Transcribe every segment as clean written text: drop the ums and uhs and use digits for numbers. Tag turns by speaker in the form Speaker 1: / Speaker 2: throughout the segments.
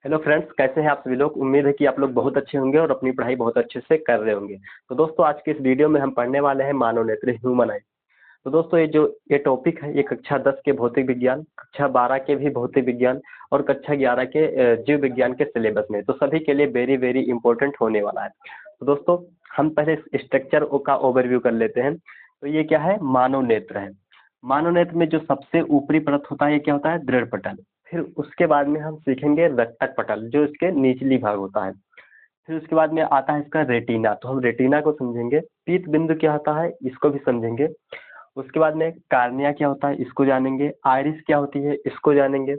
Speaker 1: Hello friends, कैसे हैं आप सभी लोग। उम्मीद है कि आप लोग बहुत अच्छे होंगे और अपनी पढ़ाई बहुत अच्छे से कर रहे होंगे। तो दोस्तों, आज के इस वीडियो में हम पढ़ने वाले हैं मानव नेत्र ह्यूमन आई। तो दोस्तों, ये टॉपिक है, ये कक्षा 10 के भौतिक विज्ञान, कक्षा 12 के भी भौतिक विज्ञान और कक्षा 11 के जीव विज्ञान के सिलेबस में, तो सभी के लिए वेरी वेरी इंपॉर्टेंट होने वाला है। तो दोस्तों, हम पहले स्ट्रक्चर का ओवरव्यू कर लेते हैं। तो ये क्या है? मानव नेत्र है। मानव नेत्र में जो सबसे ऊपरी परत होता है, ये क्या होता है? दृढ़ पटल। फिर उसके बाद में हम सीखेंगे रक्तक पटल, जो इसके निचली भाग होता है। फिर उसके बाद में आता है इसका रेटिना, तो हम रेटिना को समझेंगे। पीत बिंदु क्या होता है, इसको भी समझेंगे। उसके बाद में कार्निया क्या होता है, इसको जानेंगे। आइरिस क्या होती है, इसको जानेंगे।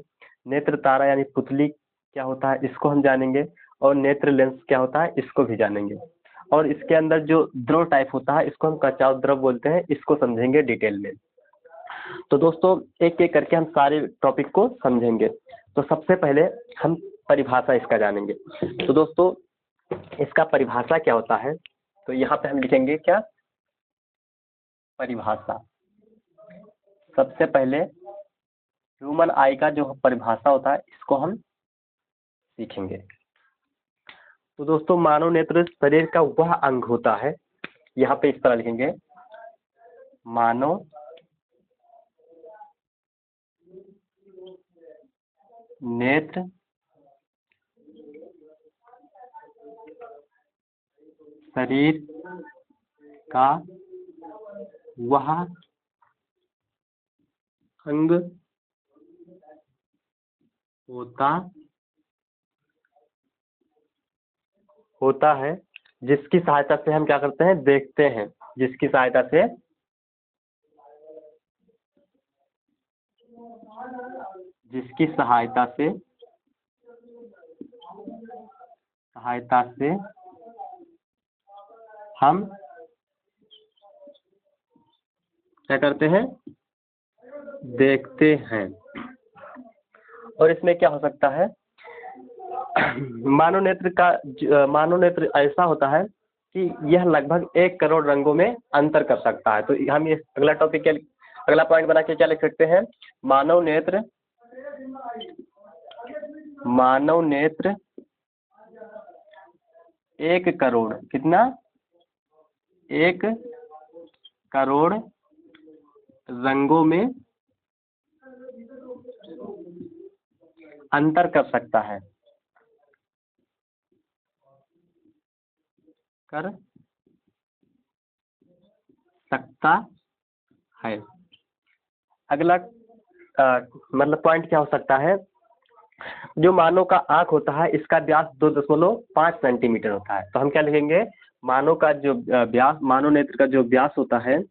Speaker 1: नेत्र तारा यानी पुतली क्या होता है, इसको हम जानेंगे। और नेत्र लेंस क्या होता है, इसको भी जानेंगे। और इसके अंदर जो द्रव टाइप होता है, इसको हम कचाव द्रव बोलते हैं, इसको समझेंगे डिटेल में। तो दोस्तों, एक एक करके हम सारे टॉपिक को समझेंगे। तो सबसे पहले हम परिभाषा इसका जानेंगे। तो दोस्तों, इसका परिभाषा क्या होता है, तो यहाँ पे हम लिखेंगे क्या? परिभाषा। सबसे पहले ह्यूमन आई का जो परिभाषा होता है, इसको हम सीखेंगे। तो दोस्तों, मानव नेत्र शरीर का वह अंग होता है, यहाँ पे इस तरह लिखेंगे, मानव नेत्र शरीर का वह अंग होता है जिसकी सहायता से हम क्या करते हैं? देखते हैं। जिसकी सहायता से हम क्या करते हैं? देखते हैं। और इसमें क्या हो सकता है? मानव नेत्र ऐसा होता है कि यह लगभग 1 करोड़ रंगों में अंतर कर सकता है। तो हम ये अगला पॉइंट बना के क्या लिख सकते हैं? मानव नेत्र 1 करोड़, कितना? 1 करोड़ रंगों में अंतर कर सकता है। अगला मतलब पॉइंट क्या हो सकता है? जो मानव का आंख होता है, इसका व्यास 2.5 सेंटीमीटर होता है। तो हम क्या लिखेंगे? मानव नेत्र का जो व्यास होता है,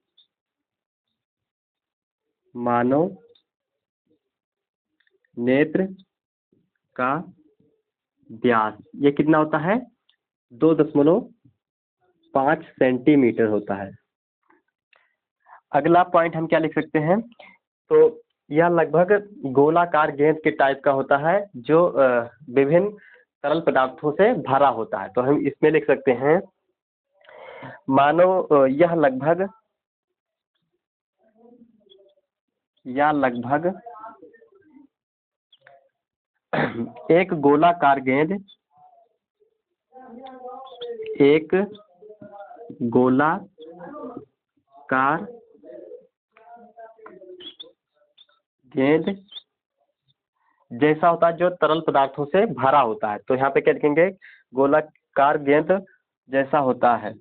Speaker 1: मानव नेत्र का व्यास ये कितना होता है? 2.5 सेंटीमीटर होता है। अगला पॉइंट हम क्या लिख सकते हैं? तो यह लगभग गोलाकार गेंद के टाइप का होता है, जो विभिन्न तरल पदार्थों से भरा होता है। तो हम इसमें लिख सकते हैं, मानो यह लगभग एक गोलाकार गेंद जैसा होता है, जो तरल पदार्थों से भरा होता है। तो यहाँ पे क्या लिखेंगे? गोलाकार गेंद जैसा होता है।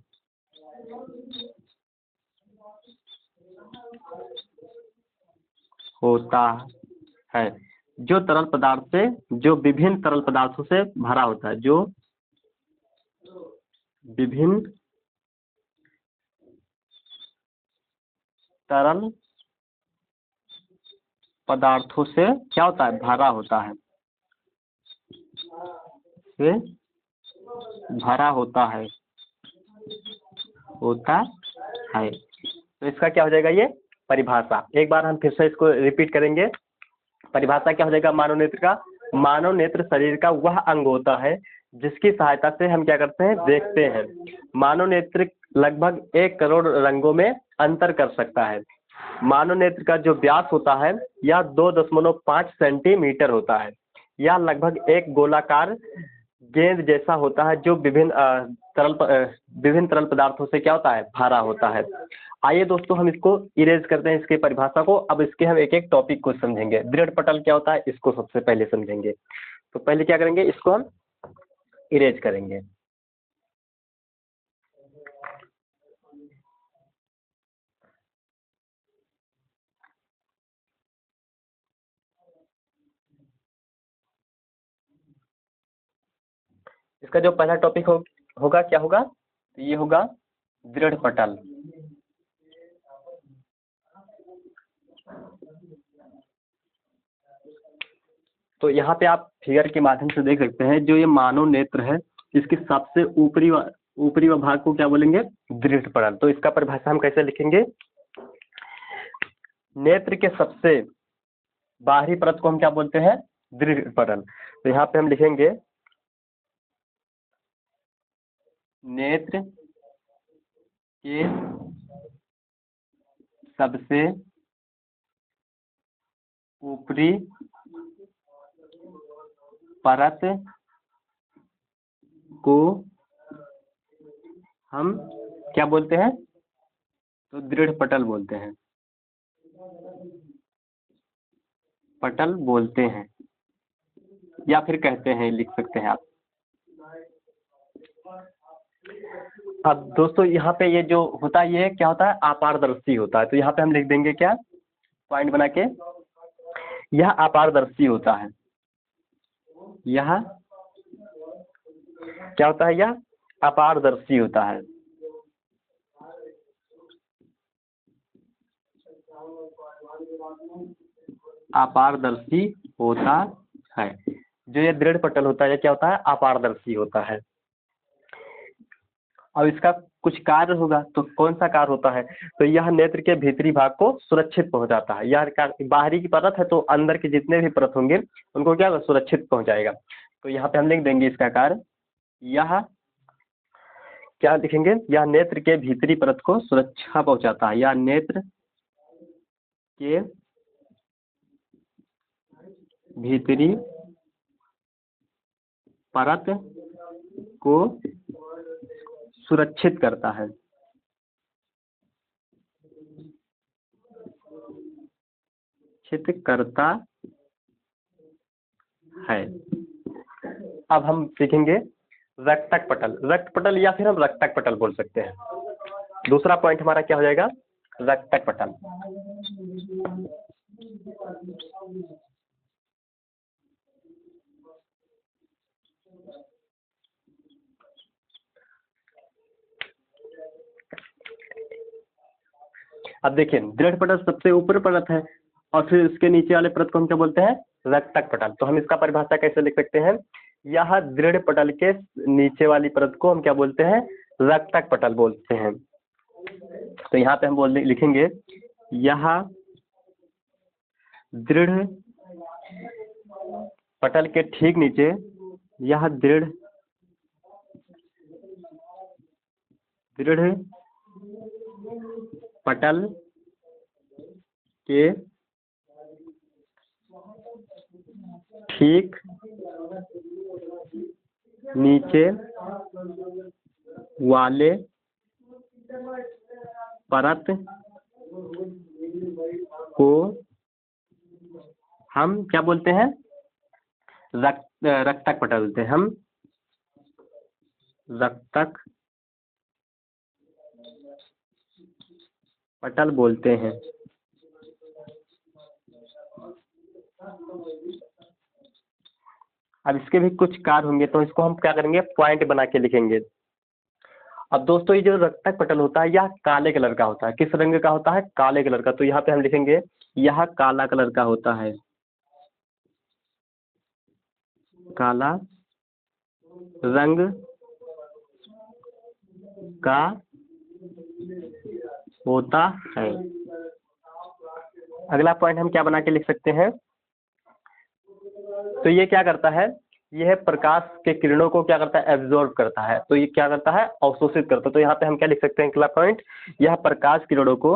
Speaker 1: जो विभिन्न तरल पदार्थों से भरा होता है, जो विभिन्न तरल पदार्थों से क्या होता है? भरा होता है। तो इसका क्या हो जाएगा? ये परिभाषा। एक बार हम फिर से इसको रिपीट करेंगे। परिभाषा क्या हो जाएगा मानव नेत्र का? मानव नेत्र शरीर का वह अंग होता है जिसकी सहायता से हम क्या करते हैं? देखते हैं। मानव नेत्र लगभग 1 करोड़ रंगों में अंतर कर सकता है। मानव नेत्र का जो व्यास होता है, यह 2.5 सेंटीमीटर होता है। यह लगभग एक गोलाकार गेंद जैसा होता है जो विभिन्न तरल पदार्थों से क्या होता है, भरा होता है। आइए दोस्तों हम इसको इरेज करते हैं, इसकी परिभाषा को। अब इसके हम एक एक टॉपिक को समझेंगे। दृढ़ पटल क्या होता है, इसको सबसे पहले समझेंगे। तो पहले क्या करेंगे, इसको हम इरेज करेंगे। इसका जो पहला टॉपिक होगा क्या होगा, तो ये होगा दृढ़ पटल। तो यहाँ पे आप फिगर के माध्यम से देख सकते हैं, जो ये मानव नेत्र है इसके सबसे ऊपरी भाग को क्या बोलेंगे, दृढ़ पटल। तो इसका परिभाषा हम कैसे लिखेंगे, नेत्र के सबसे बाहरी परत को हम क्या बोलते हैं, दृढ़ पटल। तो यहाँ पे हम लिखेंगे नेत्र के सबसे ऊपरी परत को हम क्या बोलते हैं, तो दृढ़ पटल बोलते हैं, पटल बोलते हैं, या फिर कहते हैं, लिख सकते हैं आप। अब दोस्तों यहाँ पे ये जो होता है, ये क्या होता है, अपारदर्शी होता है। तो यहाँ पे हम लिख देंगे क्या, पॉइंट बना के, यह अपारदर्शी होता है। यह क्या होता है, यह अपारदर्शी होता है। अपारदर्शी होता है। जो ये दृढ़ पटल होता है, ये क्या होता है, अपारदर्शी होता है। अब इसका कुछ कार्य होगा, तो कौन सा कार्य होता है, तो यह नेत्र के भीतरी भाग को सुरक्षित पहुंचाता है। यह बाहरी की परत है, तो अंदर के जितने भी परत होंगे उनको क्या सुरक्षित पहुंचाएगा। तो यहाँ पे हम लिख देंगे इसका कार्य, यह क्या लिखेंगे, यह नेत्र के भीतरी परत को सुरक्षा पहुंचाता है। यह नेत्र के भीतरी परत को सुरक्षित करता है। सुरक्षित करता है। अब हम सीखेंगे रक्तक पटल। रक्त पटल या फिर हम रक्तक पटल बोल सकते हैं। दूसरा पॉइंट हमारा क्या हो जाएगा, रक्तक पटल। अब देखिए, दृढ़ पटल सबसे ऊपर परत है और फिर इसके नीचे वाले परत को हम क्या बोलते हैं, रक्तक पटल। तो हम इसका परिभाषा कैसे लिख सकते हैं, यह दृढ़ पटल के नीचे वाली परत को हम क्या बोलते हैं, रक्तक पटल बोलते हैं। तो यहाँ पे हम लिखेंगे, यह दृढ़ पटल के ठीक नीचे, यह दृढ़ पटल के ठीक नीचे वाले परत को हम क्या बोलते हैं, रक्तक पटल बोलते हैं। हम रक्तक पटल बोलते हैं। अब इसके भी कुछ कार्य होंगे, तो इसको हम क्या करेंगे, पॉइंट बना के लिखेंगे। अब दोस्तों ये जो रक्तक पटल होता है, यह काले कलर का होता है। किस रंग का होता है, काले कलर का। तो यहाँ पे हम लिखेंगे, यह काला कलर का होता है, काला रंग का होता है। अगला पॉइंट हम क्या बना के लिख सकते हैं, तो ये क्या करता है, यह प्रकाश के किरणों को क्या करता है, एब्जॉर्ब करता है। तो ये क्या करता है, अवशोषित करता है। तो यहाँ पे हम क्या लिख सकते हैं, अगला पॉइंट, यह प्रकाश किरणों को,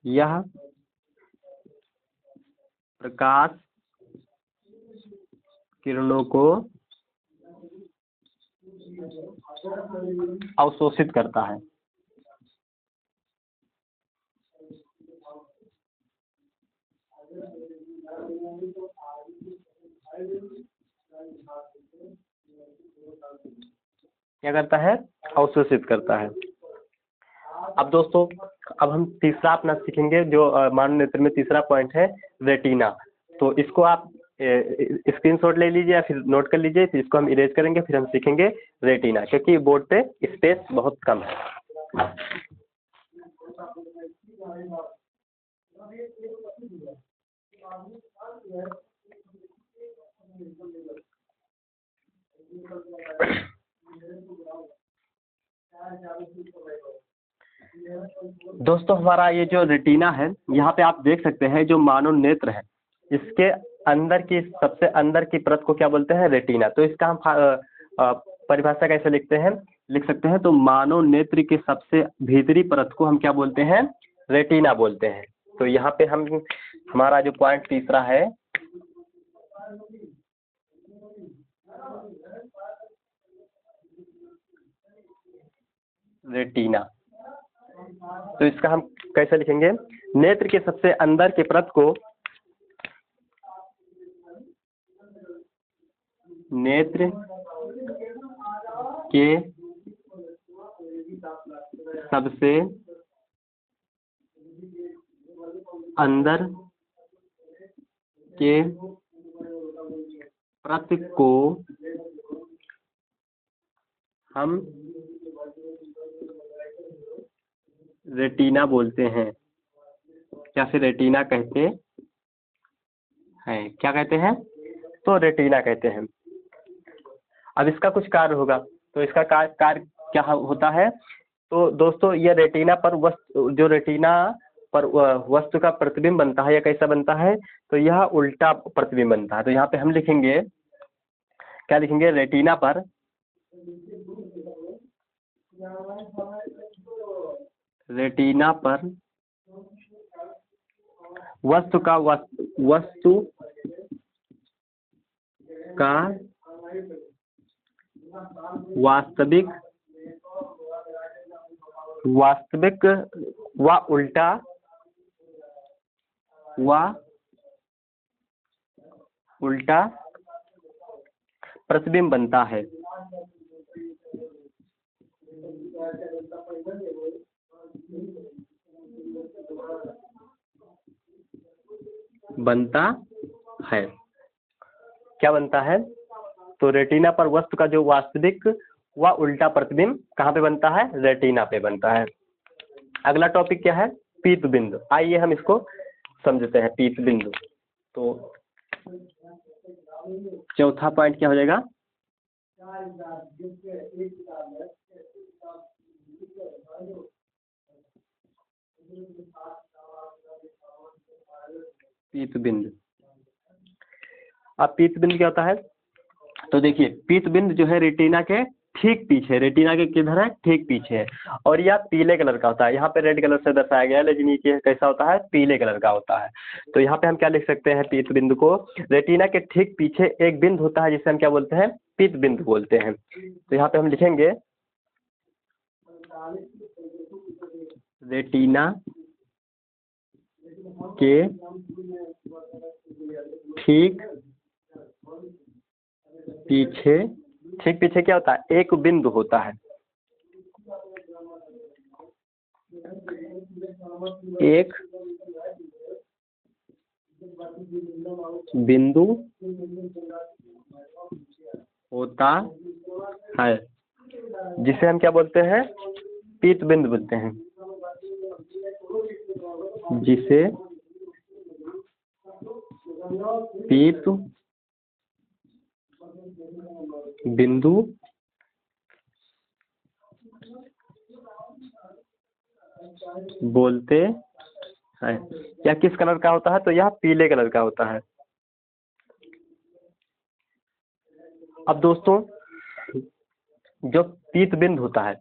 Speaker 1: यह प्रकाश किरणों को अवशोषित करता है। क्या करता है? अवशोषित करता है। अब दोस्तों, अब हम तीसरा अपना सीखेंगे, जो मानव नेत्र में तीसरा पॉइंट है रेटिना। तो इसको आप स्क्रीनशॉट ले लीजिए या फिर नोट कर लीजिए, फिर इसको हम इरेज करेंगे, फिर हम सीखेंगे रेटिना, क्योंकि बोर्ड पे स्पेस बहुत कम है। दोस्तों, हमारा ये जो रेटिना है, यहाँ पे आप देख सकते हैं जो मानव नेत्र है, इसके अंदर की, सबसे अंदर की परत को क्या बोलते हैं? रेटिना। तो इसका हम परिभाषा कैसे लिखते हैं, लिख सकते हैं? तो मानव नेत्र के सबसे भीतरी परत को हम क्या बोलते हैं? रेटिना बोलते हैं। तो यहाँ पे हम, हमारा जो पॉइंट तीसरा है, रेटिना। तो इसका हम कैसे लिखेंगे? नेत्र के सबसे अंदर के परत को, नेत्र के सबसे अंदर के परत को हम रेटिना बोलते हैं, या फिर रेटिना कहते हैं। क्या कहते हैं? तो रेटिना कहते हैं। अब इसका कुछ कार्य होगा, तो इसका कार्य क्या होता है? तो दोस्तों, ये रेटिना पर वस्तु, जो रेटिना पर वस्तु का प्रतिबिंब बनता है, या कैसा बनता है? तो यह उल्टा प्रतिबिंब बनता है। तो यहाँ पे हम लिखेंगे, क्या लिखेंगे? रेटिना पर वस्तु का वास्तविक व उल्टा प्रतिबिंब बनता है। क्या बनता है? तो रेटिना पर वस्तु का जो वास्तविक व उल्टा प्रतिबिंब कहाँ पे बनता है? रेटिना पे बनता है। अगला टॉपिक क्या है? पीत बिंदु। आइए हम इसको समझते हैं, पीत बिंदु। तो चौथा पॉइंट क्या हो जाएगा? पीत बिंदु। अब पीत बिंदु क्या होता है? तो देखिए, पीत बिंदु जो है रेटिना के ठीक पीछे, रेटिना के किधर है? ठीक पीछे है, और यह पीले कलर का होता है। यहाँ पे रेड कलर से दर्शाया गया है, लेकिन ये कैसा होता है? पीले कलर का होता है। तो यहाँ पे हम क्या लिख सकते हैं? पीत बिंदु को, रेटिना के ठीक पीछे एक बिंदु होता है, जिसे हम क्या बोलते हैं? पीत बिंदु बोलते हैं। तो यहाँ पे हम लिखेंगे, रेटिना के ठीक पीछे क्या होता है? एक बिंदु होता है, एक बिंदु होता है, जिसे हम क्या बोलते हैं? पीत बिंदु बोलते हैं, जिसे पीत बिंदु बोलते हैं। यह किस कलर का होता है? तो यह पीले कलर का होता है। अब दोस्तों, जो पीत बिंदु होता है,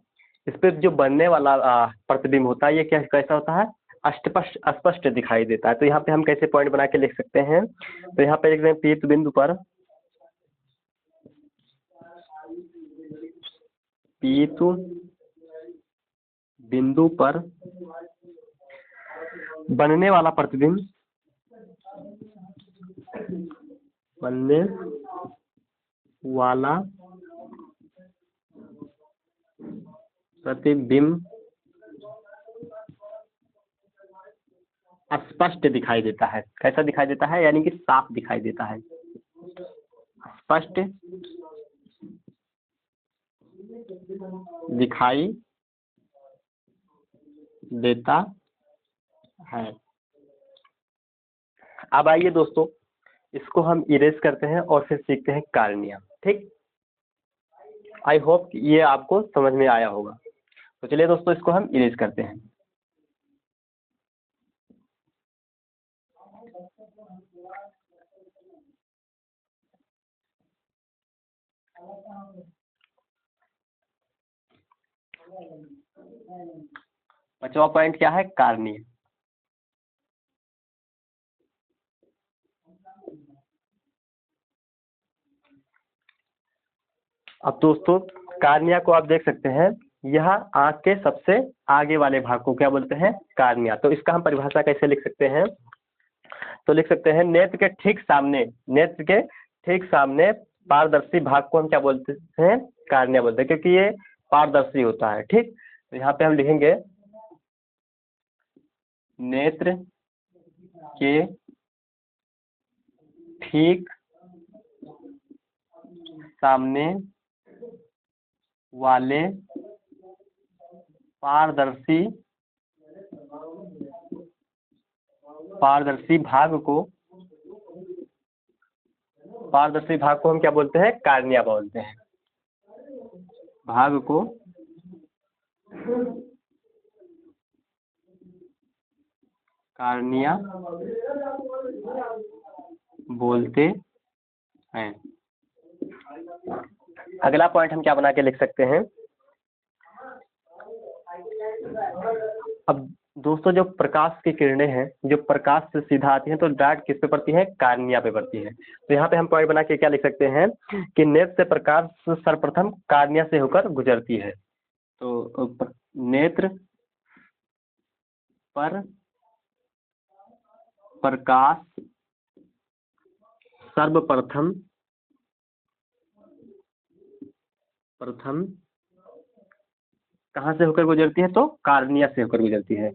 Speaker 1: इस पे जो बनने वाला प्रतिबिंब होता है, ये कैसा होता है? स्पष्ट दिखाई देता है। तो यहाँ पे हम कैसे पॉइंट बना के लिख सकते हैं? तो यहाँ पे लिख रहे हैं, पीत बिंदु पर पीत बिंदु पर बनने वाला प्रतिबिंब बनने वाला प्रतिबिंब स्पष्ट दिखाई देता है। कैसा दिखाई देता है? यानी कि साफ दिखाई देता है। स्पष्ट दिखाई देता है। अब आइए दोस्तों, इसको हम इरेज करते हैं और फिर सीखते हैं कार्निया। ठीक, आई होप ये आपको समझ में आया होगा। तो चलिए दोस्तों, इसको हम इरेज करते हैं। पांचवा पॉइंट क्या है? कार्निया। अब दोस्तों, कार्निया को आप देख सकते हैं, यह आंख के सबसे आगे वाले भाग को क्या बोलते हैं? कार्निया। तो इसका हम परिभाषा कैसे लिख सकते हैं? तो लिख सकते हैं, नेत्र के ठीक सामने, नेत्र के ठीक सामने पारदर्शी भाग को हम क्या बोलते हैं? कार्निया बोलते हैं, क्योंकि ये पारदर्शी होता है। ठीक, तो यहाँ पे हम लिखेंगे नेत्र के ठीक सामने वाले पारदर्शी भाग को हम क्या बोलते हैं? कार्निया बोलते हैं। भाग को कार्निया बोलते हैं। अगला पॉइंट हम क्या बना के लिख सकते हैं? अब दोस्तों, जो प्रकाश की किरणें हैं, जो प्रकाश से सीधा आती हैं, तो डायरेक्ट किस पे पड़ती है? कार्निया पे पड़ती है। तो यहाँ पे हम पॉइंट बना के क्या लिख सकते हैं कि नेत्र से प्रकाश सर्वप्रथम कार्निया से होकर गुजरती है। तो नेत्र पर प्रकाश सर्वप्रथम कहाँ से होकर गुजरती है? तो कार्निया से होकर गुजरती है।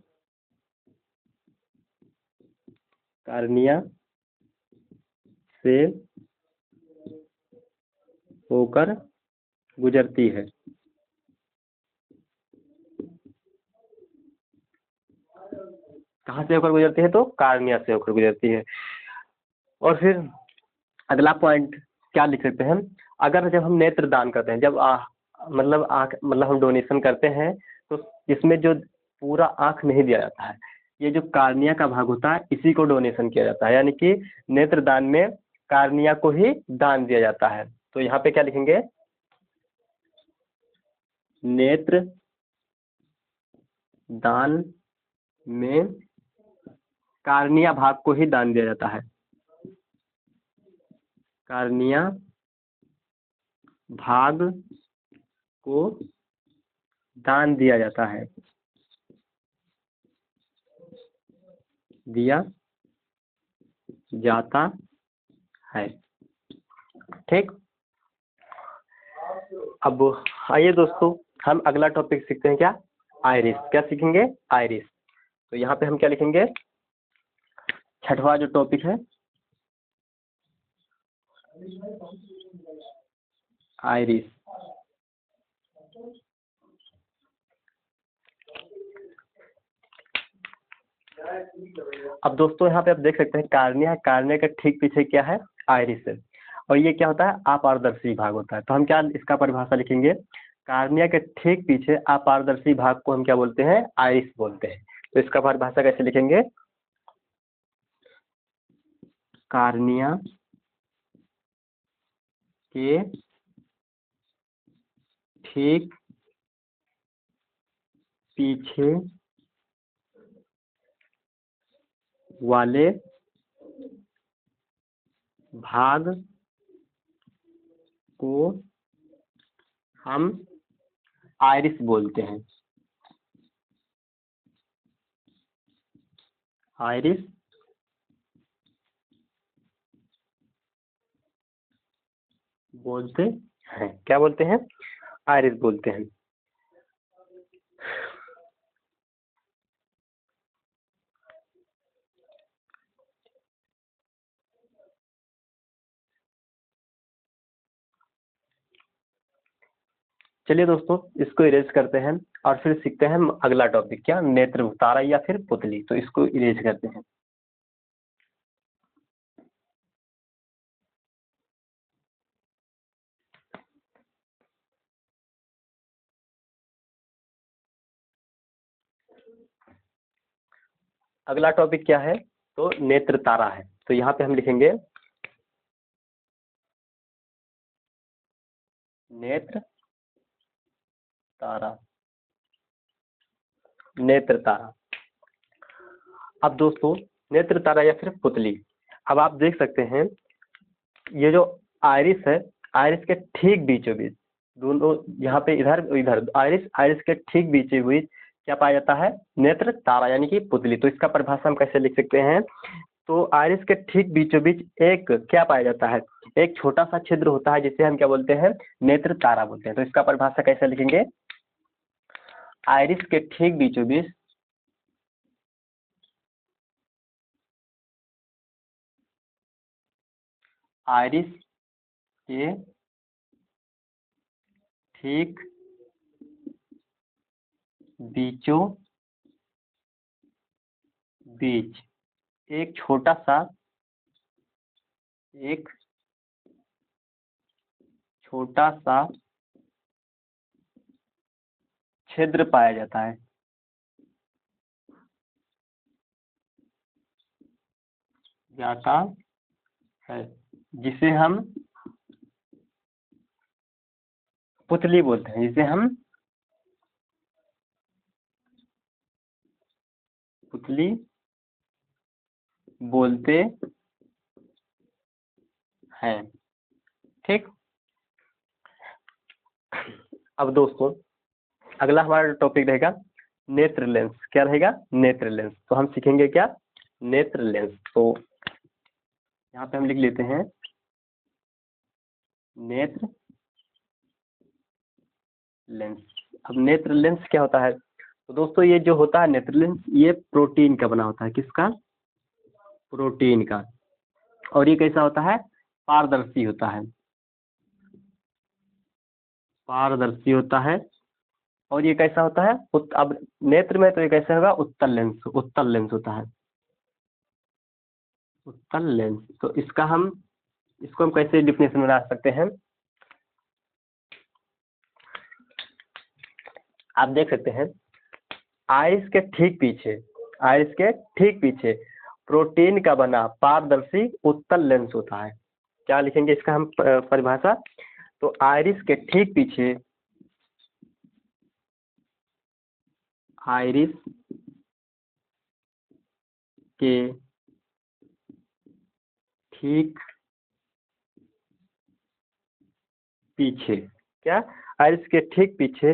Speaker 1: कार्निया से होकर गुजरती है। कहाँ से होकर गुजरती है? तो कार्निया से होकर गुजरती है। और फिर अगला पॉइंट क्या लिख सकते हैं? अगर जब हम नेत्र दान करते हैं, जब मतलब हम डोनेशन करते हैं, तो इसमें जो पूरा आंख नहीं दिया जाता है, ये जो कार्निया का भाग होता है, इसी को डोनेशन किया जाता है। यानी कि नेत्र दान में कार्निया को ही दान दिया जाता है। तो यहाँ पे क्या लिखेंगे? नेत्र दान में कार्निया भाग को ही दान दिया जाता है। कार्निया भाग को दान दिया जाता है। दिया जाता है। ठीक, अब आइए दोस्तों, हम अगला टॉपिक सीखते हैं। क्या? आइरिस। क्या सीखेंगे? आइरिस। तो यहाँ पे हम क्या लिखेंगे? छठवां जो टॉपिक है, आइरिस। अब दोस्तों, यहाँ पे आप देख सकते हैं कार्निया है, कार्निया के ठीक पीछे क्या है? आइरिस है। और ये क्या होता है? अपारदर्शी भाग होता है। तो हम क्या इसका परिभाषा लिखेंगे? कार्निया के ठीक पीछे अपारदर्शी भाग को हम क्या बोलते हैं? आइरिस बोलते हैं। तो इसका परिभाषा कैसे लिखेंगे? कार्निया के ठीक पीछे वाले भाग को हम आयरिस बोलते हैं। आयरिस बोलते हैं, क्या बोलते हैं? आयरिस बोलते हैं। चलिए दोस्तों, इसको इरेज करते हैं और फिर सीखते हैं अगला टॉपिक, क्या? नेत्र तारा या फिर पुतली। तो इसको इरेज करते हैं। अगला टॉपिक क्या है? तो नेत्र तारा है। तो यहाँ पे हम लिखेंगे नेत्र तारा। नेत्र तारा। अब दोस्तों, नेत्र तारा या फिर पुतली, अब आप देख सकते हैं ये जो आयरिस है, आयरिस के ठीक बीचों बीच, दोनों यहाँ पे इधर इधर, आयरिस आयरिस के ठीक बीचों बीच क्या पाया जाता है? नेत्र तारा यानी कि पुतली। तो इसका परिभाषा हम कैसे लिख सकते हैं? तो आयरिस के ठीक बीचों बीच एक क्या पाया जाता है? एक छोटा सा छिद्र होता है जिसे हम क्या बोलते हैं? नेत्र तारा बोलते हैं। तो इसका परिभाषा कैसे लिखेंगे? आयरिस के ठीक बीचों बीच आयरिस के ठीक बीचों बीच एक छोटा सा एक छोटा सा छिद्र पाया जाता है, जाता है, जिसे हम पुतली बोलते हैं, जिसे हम पुतली बोलते हैं। ठीक। अब दोस्तों, अगला हमारा टॉपिक रहेगा नेत्र लेंस। क्या रहेगा? नेत्र लेंस। तो हम सीखेंगे क्या? नेत्र लेंस। तो यहाँ पे हम लिख लेते हैं नेत्र लेंस। अब नेत्र लेंस क्या होता है? तो दोस्तों, ये जो होता है नेत्र लेंस, ये प्रोटीन का बना होता है। किसका? प्रोटीन का। और ये कैसा होता है? पारदर्शी होता है। पारदर्शी होता है। और ये कैसा होता है? अब नेत्र में तो ये कैसे होगा? उत्तल लेंस, उत्तल लेंस होता है, उत्तल लेंस। तो इसको हम कैसे डिफिनेशन बना सकते हैं? आप देख सकते हैं आइरिस के ठीक पीछे, आइरिस के ठीक पीछे प्रोटीन का बना पारदर्शी उत्तल लेंस होता है। क्या लिखेंगे इसका हम परिभाषा? तो आइरिस के ठीक पीछे, आइरिस के ठीक पीछे, क्या? आइरिस के ठीक पीछे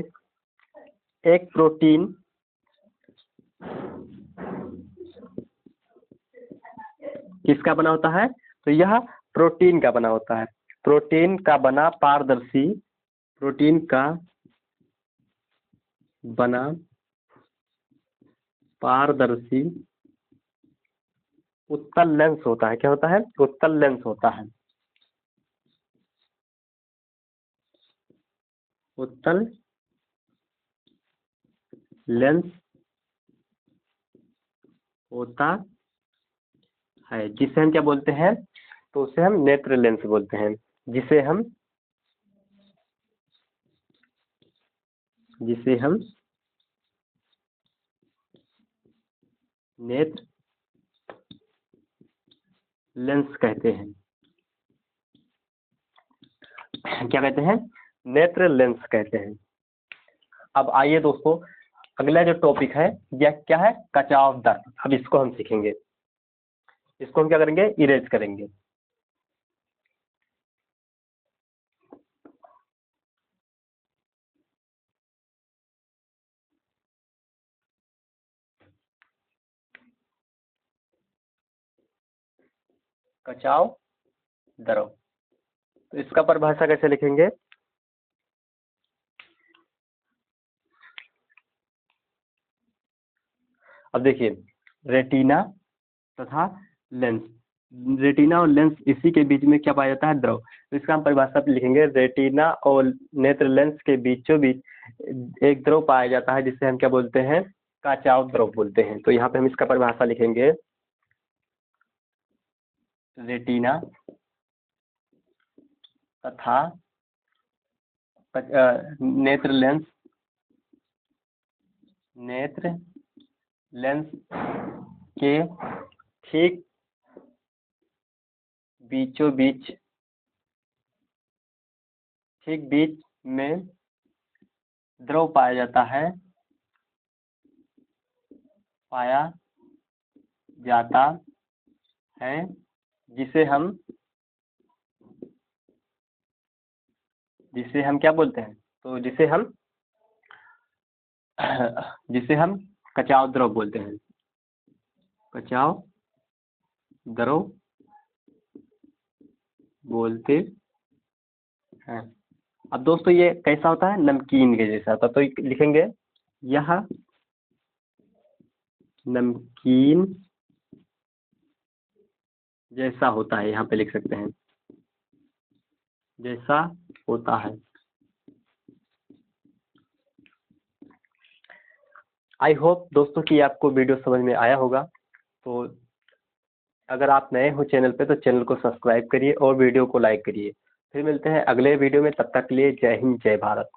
Speaker 1: एक प्रोटीन किसका बना होता है? तो यह प्रोटीन का बना होता है। प्रोटीन का बना पारदर्शी, प्रोटीन का बना पारदर्शी उत्तल लेंस होता है। क्या होता है? उत्तल लेंस होता है। उत्तल लेंस होता है, जिसे हम क्या बोलते हैं? तो उसे हम नेत्र लेंस बोलते हैं, जिसे हम नेत्र लेंस कहते हैं। क्या कहते हैं? नेत्र लेंस कहते हैं। अब आइए दोस्तों, अगला जो टॉपिक है यह क्या है? कचाव दर। अब इसको हम सीखेंगे। इसको हम क्या करेंगे? इरेज करेंगे। कचाव द्रव। तो इसका परिभाषा कैसे लिखेंगे? अब देखिए, रेटिना तथा लेंस, रेटिना और लेंस इसी के बीच में क्या पाया जाता है? द्रव। तो इसका हम परिभाषा पे लिखेंगे, रेटिना और नेत्र लेंस के बीचों बीच एक द्रव पाया जाता है जिसे हम क्या बोलते हैं? कचाव द्रव बोलते हैं। तो यहाँ पे हम इसका परिभाषा लिखेंगे, रेटिना तथा नेत्र लेंस, नेत्र लेंस के ठीक बीचों बीच, ठीक बीच में द्रव पाया जाता है, पाया जाता है जिसे हम क्या बोलते हैं? तो जिसे हम कचाव द्रव बोलते हैं, कचाव द्रव बोलते हैं। अब दोस्तों ये कैसा होता है? नमकीन के जैसा होता है। तो लिखेंगे, यह नमकीन जैसा होता है, यहाँ पे लिख सकते हैं, जैसा होता है। आई होप दोस्तों कि आपको वीडियो समझ में आया होगा। तो अगर आप नए हो चैनल पे तो चैनल को सब्सक्राइब करिए और वीडियो को लाइक करिए। फिर मिलते हैं अगले वीडियो में, तब तक के लिए जय हिंद, जय भारत।